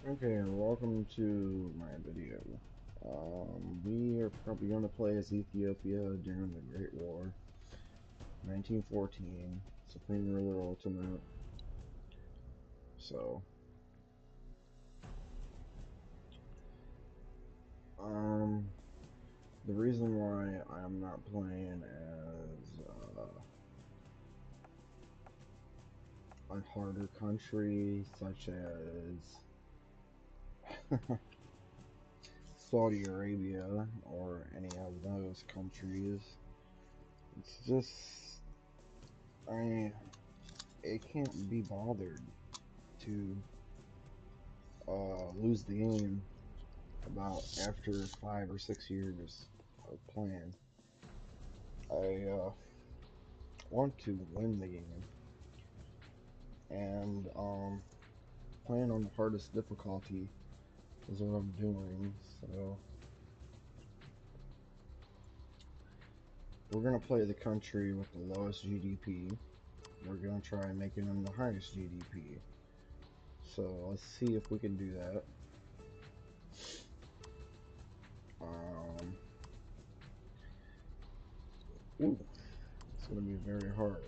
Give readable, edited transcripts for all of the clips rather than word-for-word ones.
Okay, welcome to my video. We are probably going to play as Ethiopia during the Great War, 1914, Supreme Ruler Ultimate. So, um, the reason why I'm not playing as a harder country such as Saudi Arabia or any of those countries, it's just I it can't be bothered to lose the game about after 5 or 6 years of playing. I want to win the game, and playing on the hardest difficulty is what I'm doing. So we're gonna play the country with the lowest GDP. We're gonna try making them the highest GDP. So let's see if we can do that. Um, ooh, it's gonna be very hard.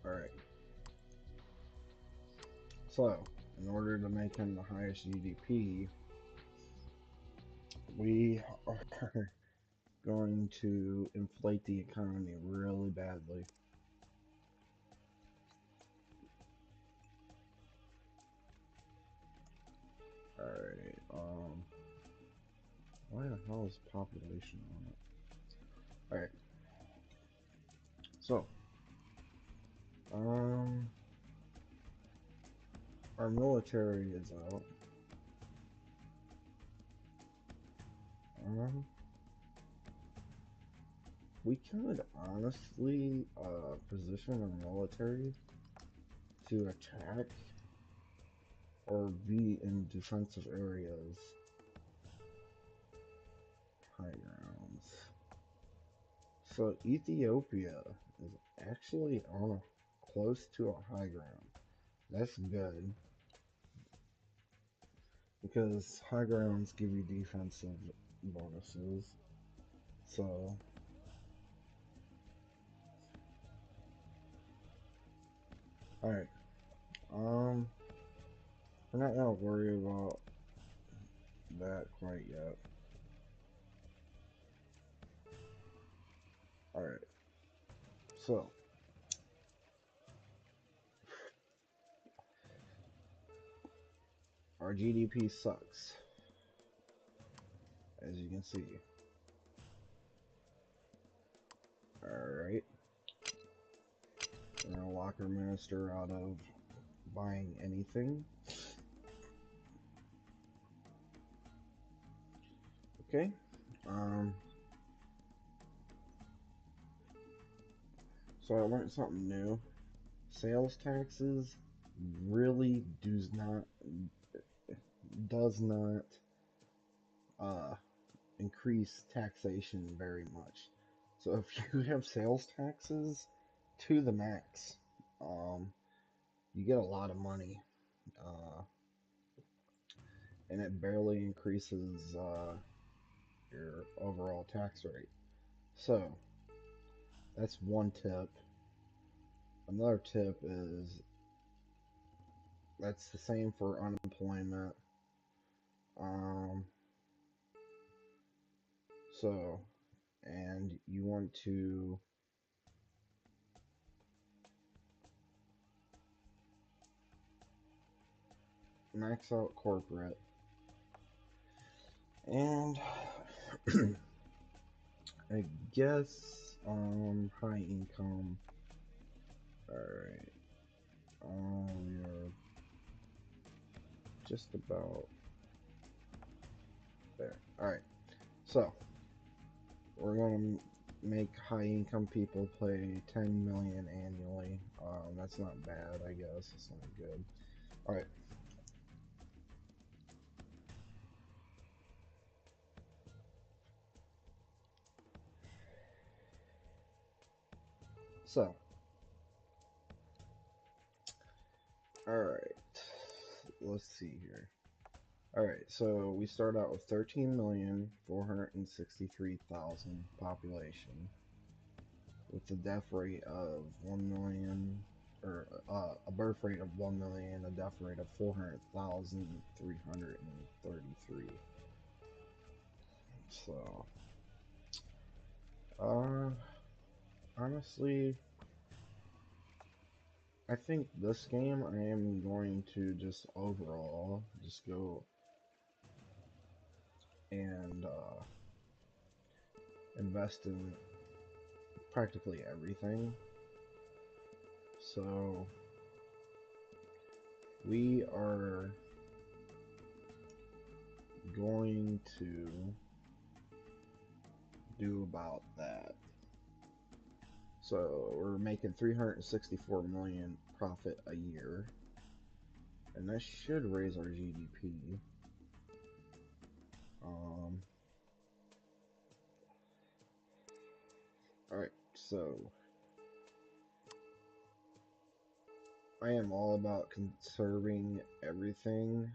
All right. So, in order to make him the highest GDP, we are going to inflate the economy really badly. Alright, why the hell is population on it? Alright, so, um, our military is out. Um, we could honestly, position our military to attack or be in defensive areas, high grounds. So Ethiopia is actually on close to a high ground. That's good because high grounds give you defensive bonuses. So, all right. Um, we're not gonna worry about that quite yet. All right. So, our GDP sucks, as you can see. All right. We're gonna lock our minister out of buying anything. Okay. Um, so I learned something new. Sales taxes really does not uh, increase taxation very much. So if you have sales taxes to the max, um, you get a lot of money, uh, and it barely increases your overall tax rate. So that's one tip. Another tip is that's the same for unemployment. Um, so, and you want to max out corporate and I guess high income. Alright. We are just about there. Alright. So we're gonna make high income people pay 10 million annually. That's not bad, I guess. It's not good. Alright. So, alright. Let's see here. Alright, so we start out with 13,463,000 population, with a death rate of 1 million, or a birth rate of 1 million, a death rate of 400,333. So, honestly, I think this game I am going to just overall just go and invest in practically everything. So we are going to do about that. So we're making 364 million profit a year, and that should raise our GDP. Alright, so I am all about conserving everything.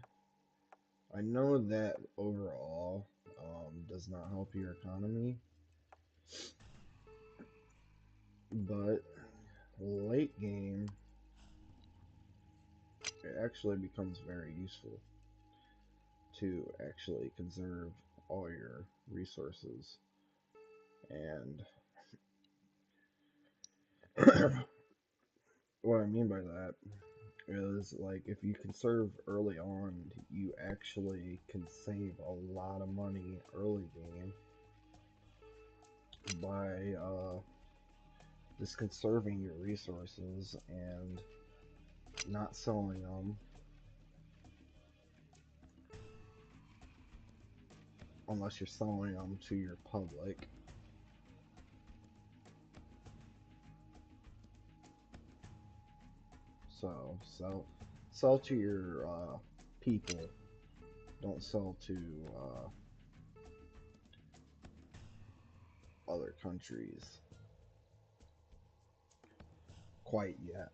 I know that overall does not help your economy, but late game it actually becomes very useful to actually conserve all your resources. And what I mean by that is, like, if you conserve early on, you actually can save a lot of money early game by just conserving your resources and not selling them unless you're selling them to your public. So sell to your people. Don't sell to other countries quite yet.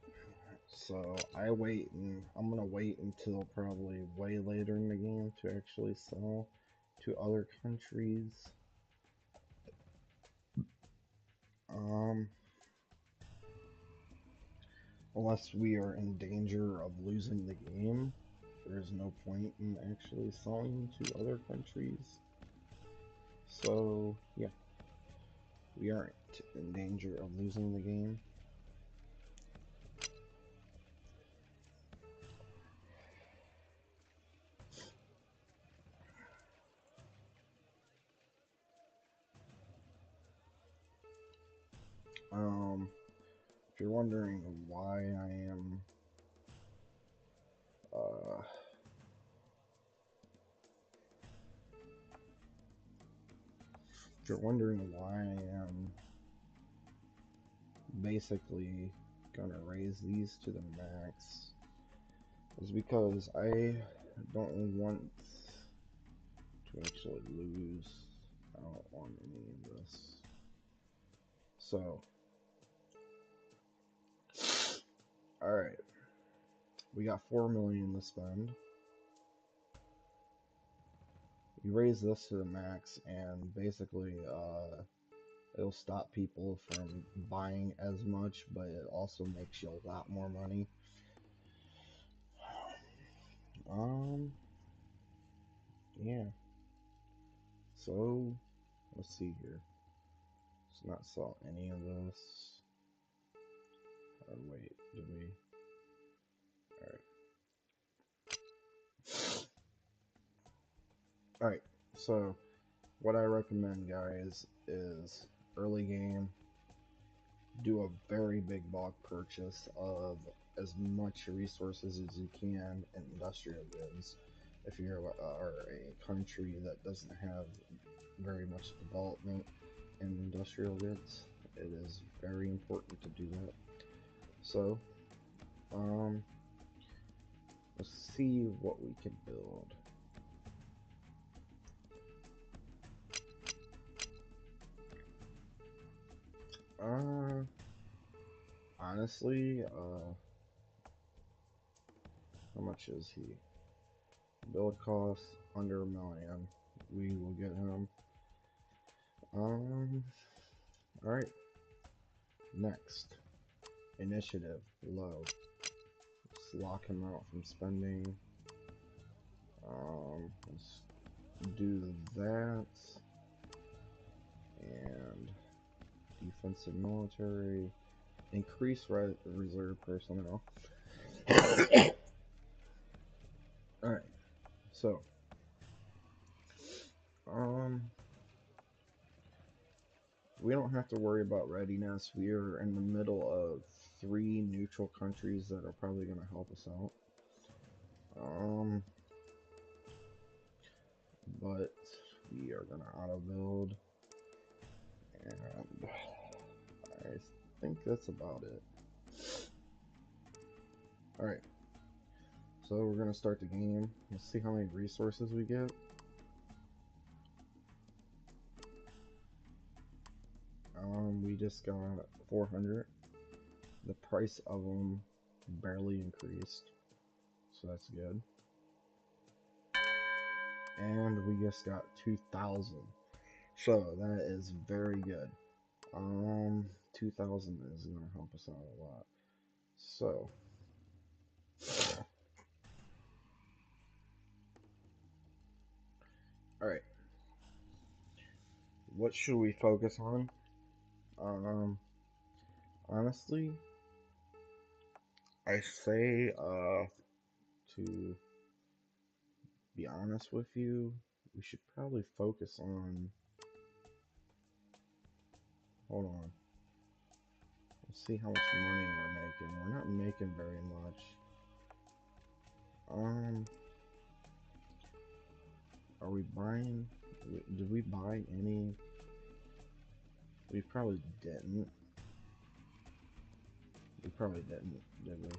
So I'm gonna wait until probably way later in the game to actually sell to other countries. Unless we are in danger of losing the game, there is no point in actually selling to other countries. So yeah, we aren't in danger of losing the game. If you're wondering why I am if you're wondering why I am basically gonna raise these to the max, is because I don't want to actually lose. I don't want any of this. So, alright. We got 4 million to spend. You raise this to the max, and basically, it'll stop people from buying as much, but it also makes you a lot more money. Yeah. So, let's see here. Let's not sell any of this. Or wait, did we? Alright, so what I recommend, guys, is early game, do a very big bulk purchase of as much resources as you can in industrial goods. If you are a country that doesn't have very much development in industrial goods, it is very important to do that. So, let's see what we can build. honestly, how much is he? Build cost under a million. We will get him. Alright. Next. Initiative. Low. Let's lock him out from spending. Let's do that. And defensive military. Increase reserve personnel. Alright. So. We don't have to worry about readiness. We are in the middle of 3 neutral countries that are probably going to help us out. But we are going to auto build, and I think that's about it. Alright, so we're going to start the game. Let's see how many resources we get. We just got 400. The price of them barely increased, so that's good. And we just got 2,000, so that is very good. 2,000 is going to help us out a lot. So, alright. What should we focus on? Honestly, I say, to be honest with you, we should probably focus on, hold on. Let's see how much money we're making. We're not making very much. Are we buying, did we buy any? We probably didn't. We probably didn't, did we?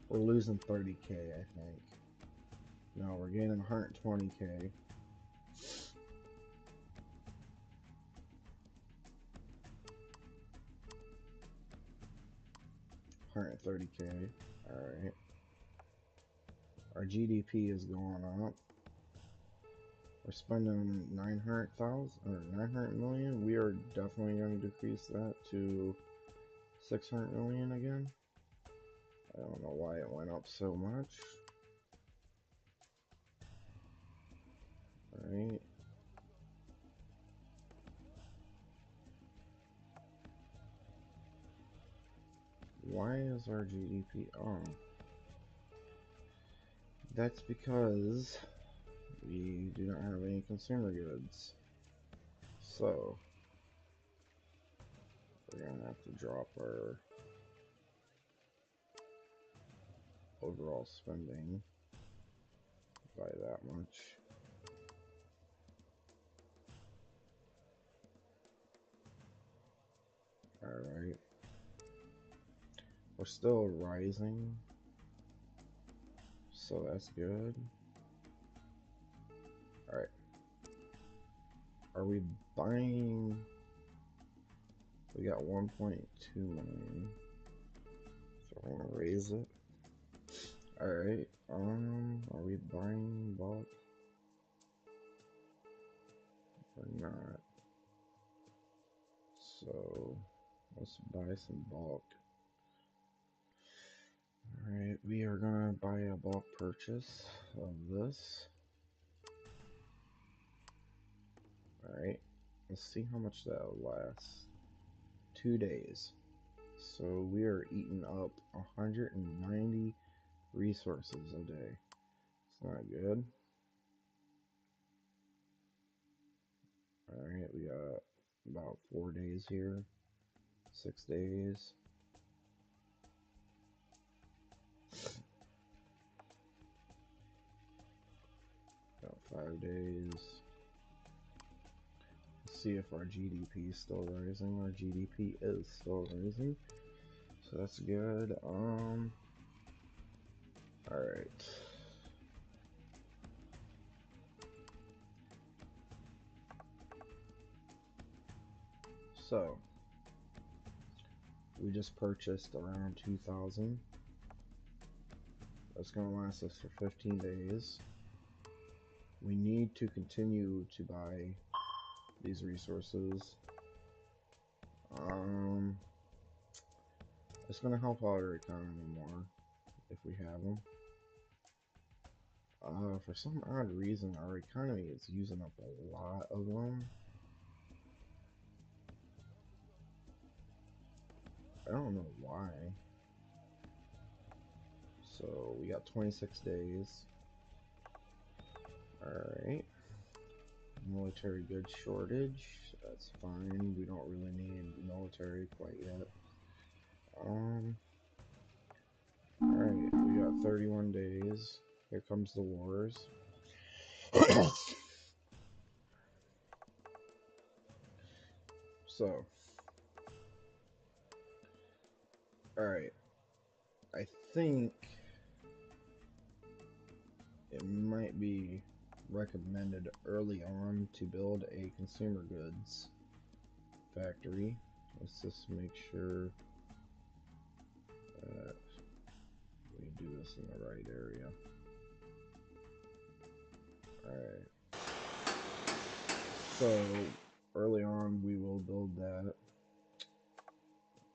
We're losing 30k, I think. No, we're gaining 120k. 130k. Alright. Our GDP is going up. We're spending 900,000 or 900 million. We are definitely going to decrease that to 600 million again. I don't know why it went up so much. Alright. Why is our GDP on? That's because we do not have any consumer goods. So, we're going to have to drop our overall spending by that much. Alright. We're still rising, so that's good. Alright. Are we buying? We got 1.2 million. So we're gonna raise it. Alright. Are we buying bulk? Or not? So let's buy some bulk. Alright, we are gonna buy a bulk purchase of this. Alright, let's see how much that'll last. 2 days. So we are eating up 190 resources a day. It's not good. Alright, we got about 4 days here. 6 days. About 5 days. Let's see if our GDP is still rising. Our GDP is still rising. So that's good. Alright. So We just purchased around 2,000. That's gonna last us for 15 days. We need to continue to buy these resources. It's gonna help our economy more if we have them. For some odd reason, our economy is using up a lot of them. I don't know why. So we got 26 days. Alright. Military goods shortage. That's fine. We don't really need military quite yet. Alright, we got 31 days. Here comes the wars. So, alright. I think it might be recommended early on to build a consumer goods factory. Let's just make sure that we do this in the right area. Alright. So, early on we will build that.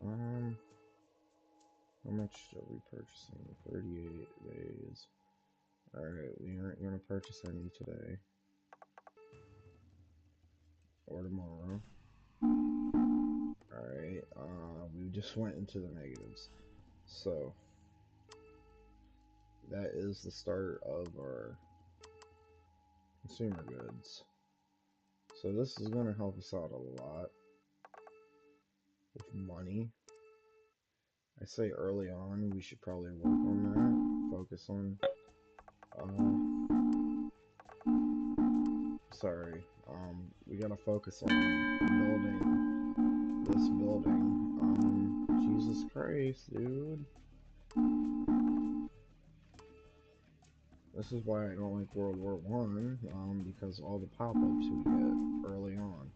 How much are we purchasing? 38 days. Alright, we aren't going to purchase any today. Or tomorrow. Alright, we just went into the negatives. So, that is the start of our consumer goods. So this is going to help us out a lot with money. I say early on we should probably work on that. Focus on we gotta focus on building this building. Jesus Christ, dude. This is why I don't like World War One, because all the pop-ups we get early on.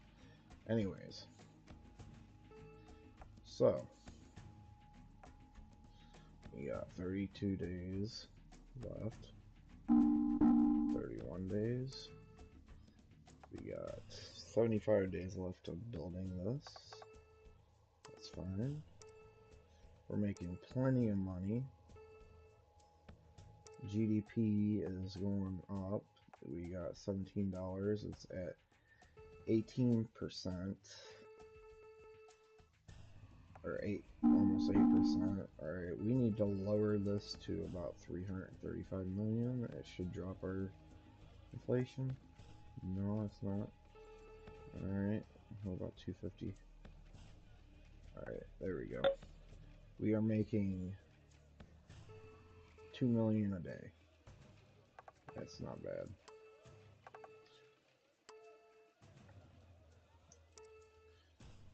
Anyways, so we got 32 days left. 31 days. We got 75 days left of building this. That's fine. We're making plenty of money. GDP is going up. We got $17. It's at 18%. Or almost 8%. Alright, we need to lower this to about 335 million. It should drop our inflation. No, it's not. Alright, how about 250? Alright, there we go. We are making 2 million a day. That's not bad.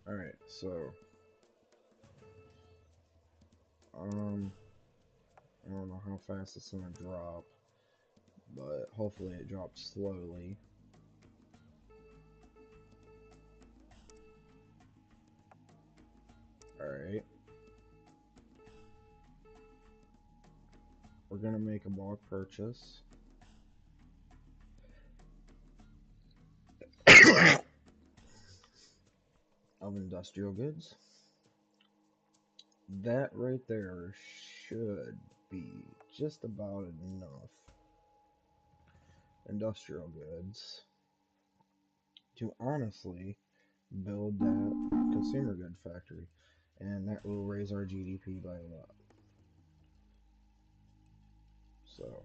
Alright, so I don't know how fast it's gonna drop, but hopefully it drops slowly. Alright. We're gonna make a bulk purchase. Of industrial goods. That right there should be just about enough industrial goods to honestly build that consumer good factory, and that will raise our GDP by a lot. So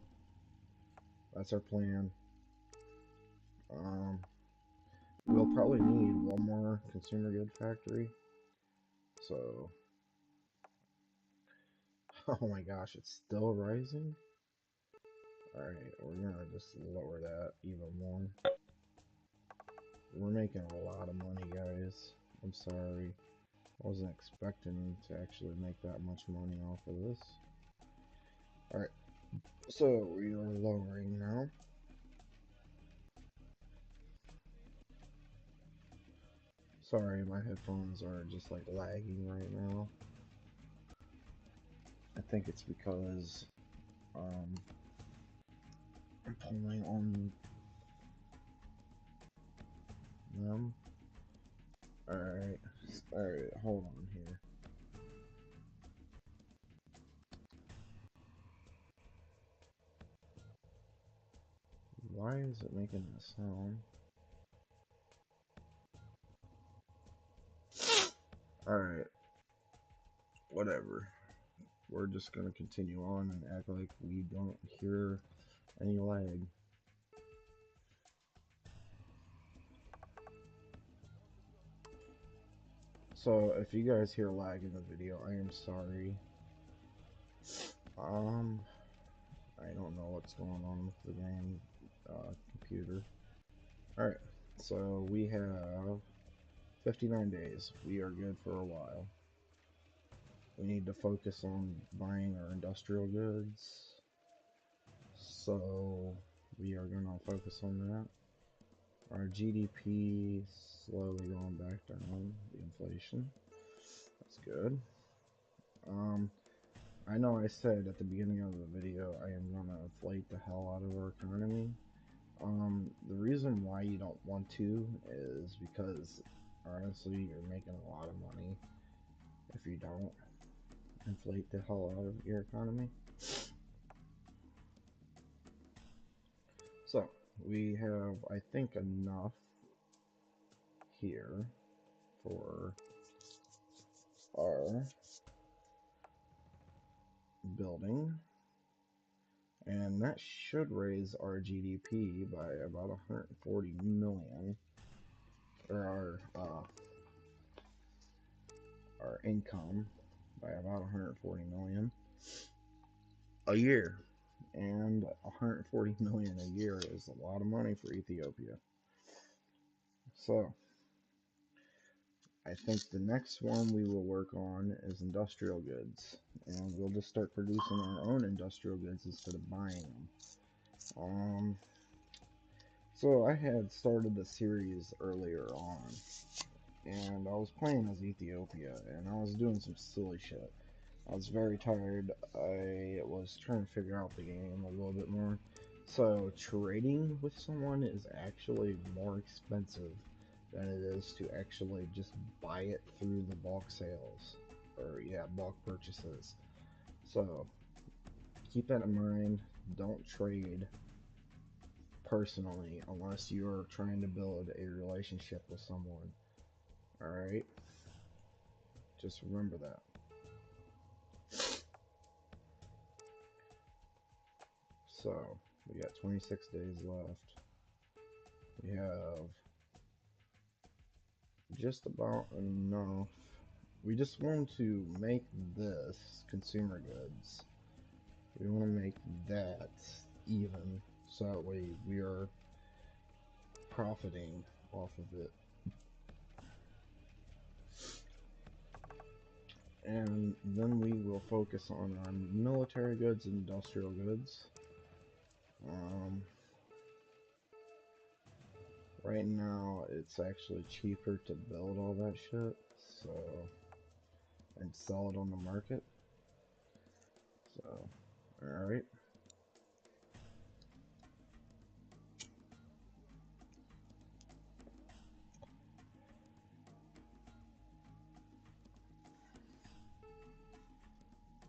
that's our plan. We'll probably need one more consumer good factory. So, oh my gosh, it's still rising. Alright, we're gonna just lower that even more. We're making a lot of money, guys. I'm sorry. I wasn't expecting to actually make that much money off of this. Alright, so we are lowering now. Sorry, my headphones are just like lagging right now. I think it's because I'm pulling on them. Alright, alright, hold on here. Why is it making that sound? Alright, whatever. We're just gonna continue on and act like we don't hear any lag. So, if you guys hear lag in the video, I am sorry. I don't know what's going on with the game computer. Alright, so we have 59 days. We are good for a while. We need to focus on buying our industrial goods. So we are going to focus on that. Our GDP slowly going back down, the inflation. That's good. I know I said at the beginning of the video I am going to inflate the hell out of our economy. The reason why you don't want to is because honestly you're making a lot of money if you don't inflate the hell out of your economy. So we have, I think, enough here for our building, and that should raise our GDP by about 140 million, or our income by about 140 million a year. And 140 million a year is a lot of money for Ethiopia. So I think the next one we will work on is industrial goods, and we'll just start producing our own industrial goods instead of buying them. So I had started a series earlier on, and I was playing as Ethiopia, and I was doing some silly shit. I was very tired. I was trying to figure out the game a little bit more. So trading with someone is actually more expensive than it is to actually just buy it through the bulk sales, or yeah, bulk purchases. So keep that in mind. Don't trade personally unless you're trying to build a relationship with someone. Alright? Just remember that. So, we got 26 days left. We have just about enough. We just want to make this consumer goods. We want to make that even, so that way we are profiting off of it. And then we will focus on our military goods and industrial goods. Right now, it's actually cheaper to build all that shit, so, and sell it on the market. So, alright.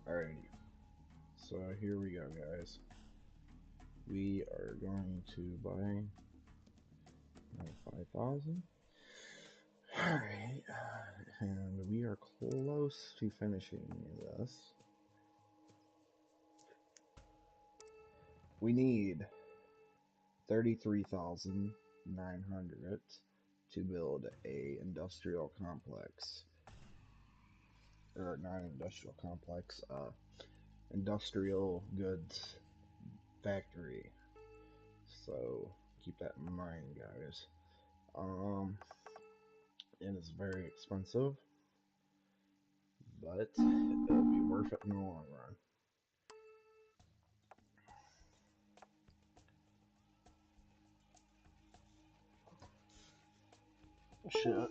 Alrighty. So here we go, guys. We are going to buy 5,000. Alright, and we are close to finishing this. We need 33,900 to build a industrial complex. Or not an industrial complex, industrial goods factory. So keep that in mind, guys. And it's very expensive, but it'll be worth it in the long run. Shit.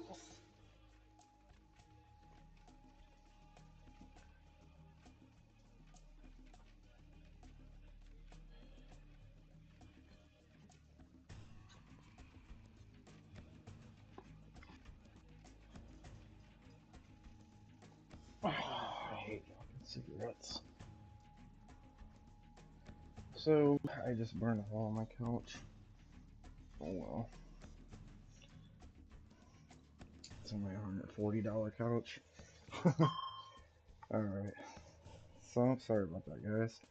cigarettes. So I just burned a hole on my couch. Oh well. It's only a $140 couch. Alright. So sorry about that, guys.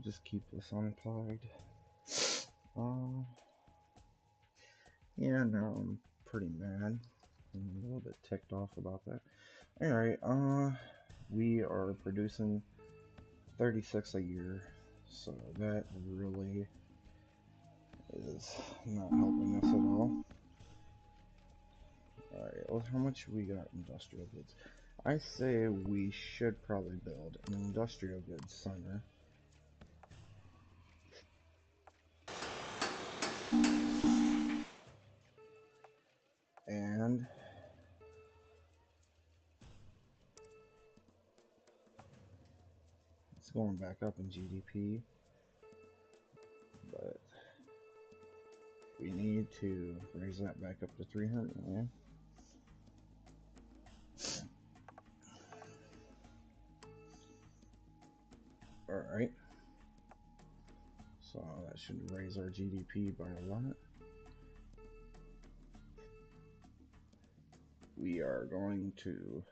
Just keep this unplugged. Yeah, no, I'm pretty mad. I'm a little bit ticked off about that. Alright, we are producing 36 a year, so that really is not helping us at all. Alright, well, how much we got industrial goods? I say we should probably build an industrial goods center. And it's going back up in GDP, but we need to raise that back up to 300 million. Alright. So that should raise our GDP by a lot. We are going to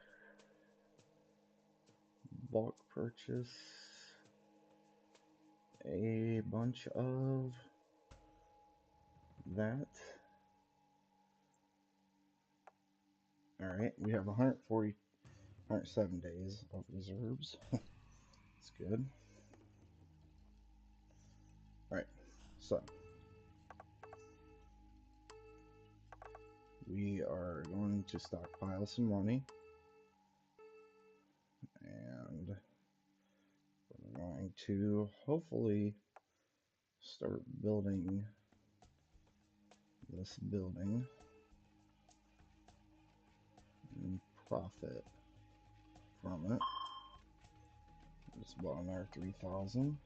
bulk purchase a bunch of that. Alright, we have 107 days of reserves. That's good. Alright, so we are going to stockpile some money, and we're going to hopefully start building this building and profit from it. Just bought another 3,000.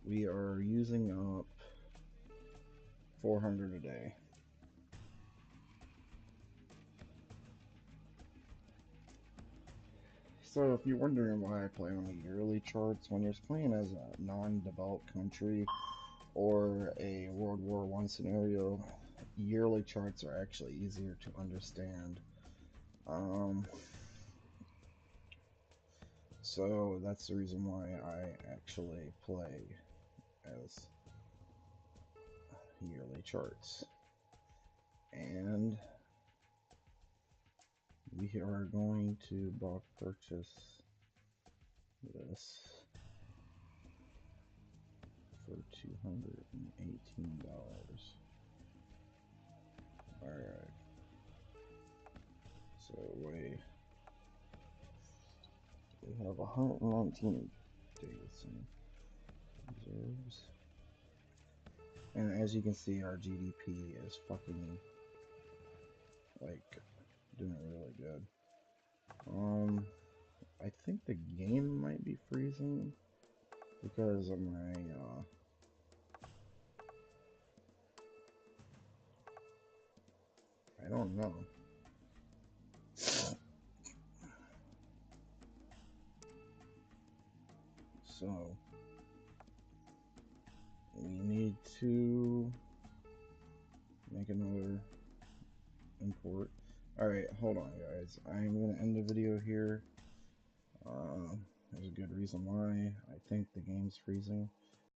We are using up 400 a day. So if you're wondering why I play on the yearly charts, when you're playing as a non-developed country or a World War I scenario, yearly charts are actually easier to understand. So that's the reason why I actually play as yearly charts. And we are going to bulk purchase this for $218. Alright. So we have 119 days in reserves. And as you can see, our GDP is fucking, like, doing really good. I think the game might be freezing because of my, I don't know. So, we need to make another import. Alright, hold on guys. I'm going to end the video here. There's a good reason why I think the game's freezing.